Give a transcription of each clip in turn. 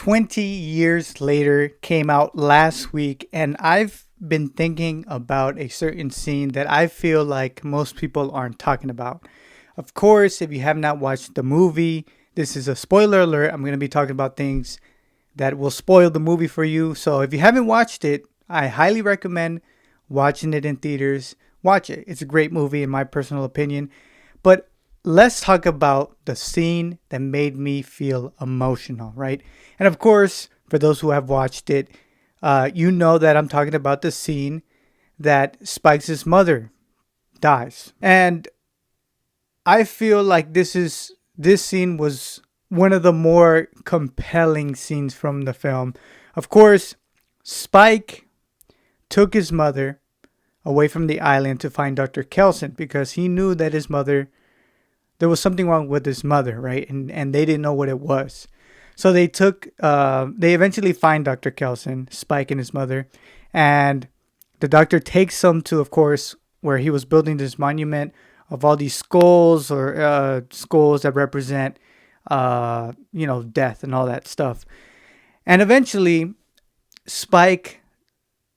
20 years later came out last week, and I've been thinking about a certain scene that I feel like most people aren't talking about. Of course, if you have not watched the movie, this is a spoiler alert. I'm going to be talking about things that will spoil the movie for you. So if you haven't watched it, I highly recommend watching it in theaters. Watch it. It's a great movie, in my personal opinion. But let's talk about the scene that made me feel emotional, right? And of course, for those who have watched it, you know that I'm talking about the scene that Spike's mother dies. And I feel like this scene was one of the more compelling scenes from the film. Of course, Spike took his mother away from the island to find Dr. Kelson because he knew that his mother, there was something wrong with his mother, right? And they didn't know what it was. So they eventually find Dr. Kelson, Spike and his mother, and the doctor takes them to, of course, where he was building this monument of all these skulls or skulls that represent, death and all that stuff. And eventually, Spike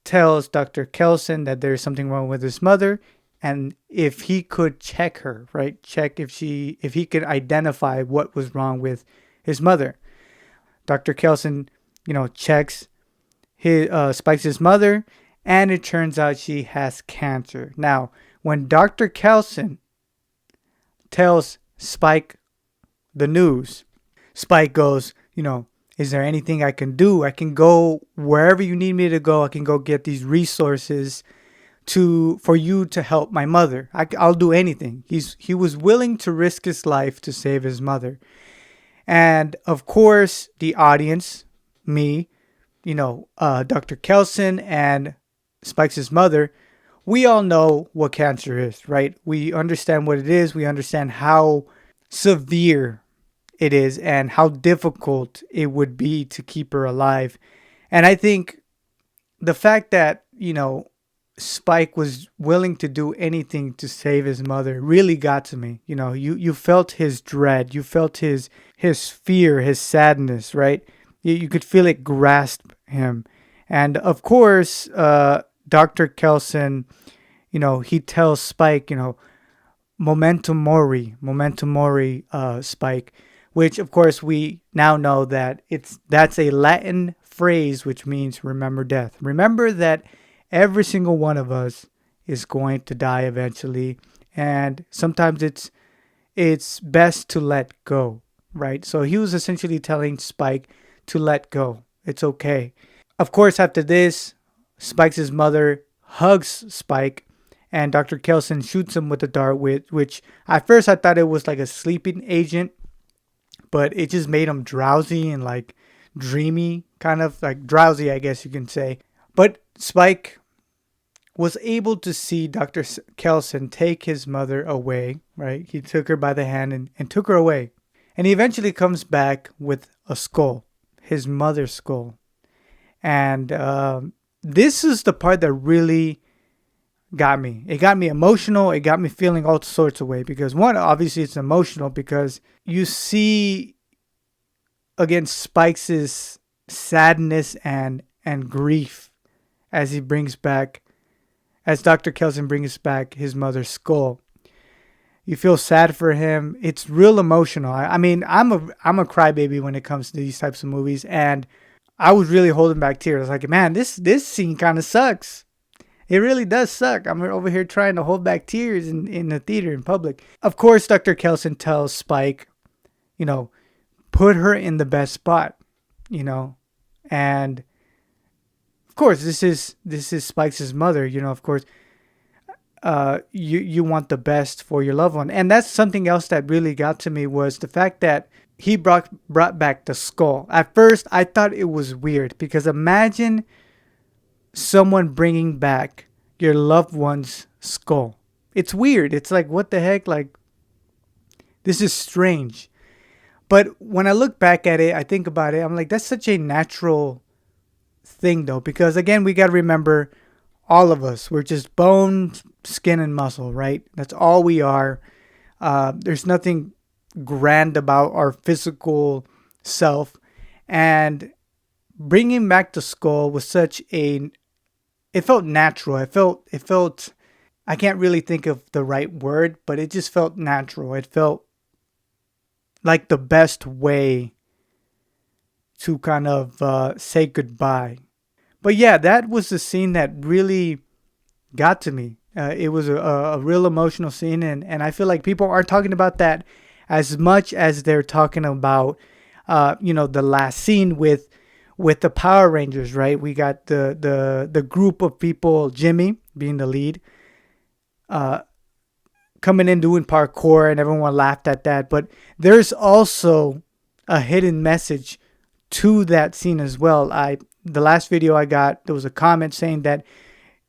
tells Dr. Kelson that there's something wrong with his mother, and if he could check her, right? Check if he could identify what was wrong with his mother. Dr. Kelson, checks his Spike's mother, and it turns out she has cancer. Now, when Dr. Kelson tells Spike the news, Spike goes, is there anything I can do? I can go wherever you need me to go. I can go get these resources for you to help my mother. I'll do anything. He was willing to risk his life to save his mother. And of course, the audience, me, Dr. Kelson and Spike's mother, we all know what cancer is, right? We understand what it is. We understand how severe it is and how difficult it would be to keep her alive. And I think the fact that, Spike was willing to do anything to save his mother really got to me. You felt his dread. You felt his fear, his sadness, right? You could feel it grasp him. And of course, Dr. Kelson, he tells Spike, memento mori, Spike, which of course we now know that that's a Latin phrase which means remember death. Remember that every single one of us is going to die eventually, and sometimes it's best to let go, right? So he was essentially telling Spike to let go. It's okay. Of course, after this, Spike's mother hugs Spike, and Dr. Kelson shoots him with a dart, which at first I thought it was like a sleeping agent, but it just made him drowsy and like dreamy, kind of like drowsy, I guess you can say. But Spike was able to see Dr. Kelson take his mother away, right? He took her by the hand and took her away. And he eventually comes back with a skull, his mother's skull. And this is the part that really got me. It got me emotional. It got me feeling all sorts of ways. Because one, obviously it's emotional because you see, again, Spike's sadness and grief as Dr. Kelson brings back his mother's skull. You feel sad for him. It's real emotional. I mean, I'm a crybaby when it comes to these types of movies, and I was really holding back tears. I was like, man, this scene kind of sucks. It really does suck. I'm over here trying to hold back tears in the theater in public. Of course, Dr. Kelson tells Spike, put her in the best spot, and of course, this is Spike's mother. Of course, you want the best for your loved one, and that's something else that really got to me was the fact that he brought back the skull. At first, I thought it was weird because imagine someone bringing back your loved one's skull. It's weird. It's like, what the heck? Like, this is strange. But when I look back at it, I think about it. I'm like, that's such a natural thing though, because again, we got to remember all of us, we're just bone, skin, and muscle, right? That's all we are. There's nothing grand about our physical self. And bringing back the skull was such a, it felt natural. It felt I can't really think of the right word, but it just felt natural. It felt like the best way to kind of say goodbye. But yeah, that was the scene that really got to me. It was a real emotional scene, and I feel like people aren't talking about that as much as they're talking about, the last scene with the Power Rangers. Right, we got the group of people, Jimmy being the lead, uh, coming in doing parkour, and everyone laughed at that. But there's also a hidden message to that scene as well. The last video I got, there was a comment saying that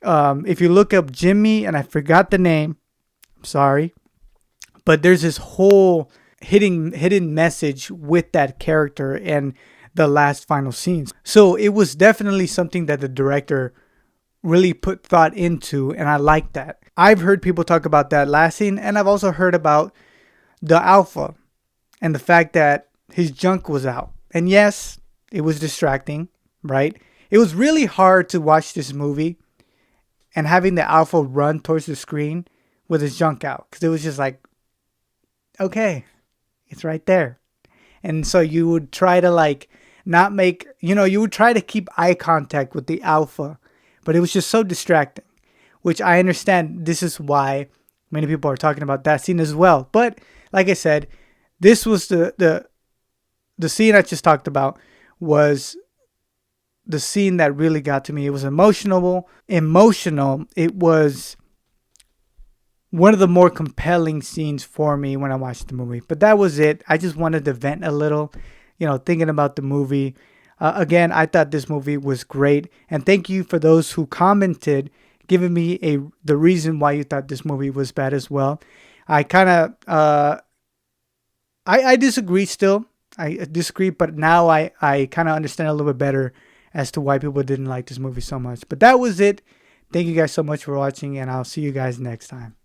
if you look up Jimmy, and I forgot the name, I'm sorry, but there's this whole hidden message with that character and the last final scenes. So it was definitely something that the director really put thought into, and I like that. I've heard people talk about that last scene, and I've also heard about the Alpha and the fact that his junk was out. And yes, it was distracting, right? It was really hard to watch this movie and having the Alpha run towards the screen with his junk out, because it was just like, okay, it's right there. And so you would try to like not make, you would try to keep eye contact with the Alpha, but it was just so distracting, which I understand. This is why many people are talking about that scene as well. But like I said, this was the scene I just talked about was the scene that really got to me. It was emotional. It was one of the more compelling scenes for me when I watched the movie. But that was it. I just wanted to vent a little, thinking about the movie. Again, I thought this movie was great. And thank you for those who commented, giving me the reason why you thought this movie was bad as well. I kind of, I disagree still. I disagree, but now I kind of understand a little bit better as to why people didn't like this movie so much. But that was it. Thank you guys so much for watching, and I'll see you guys next time.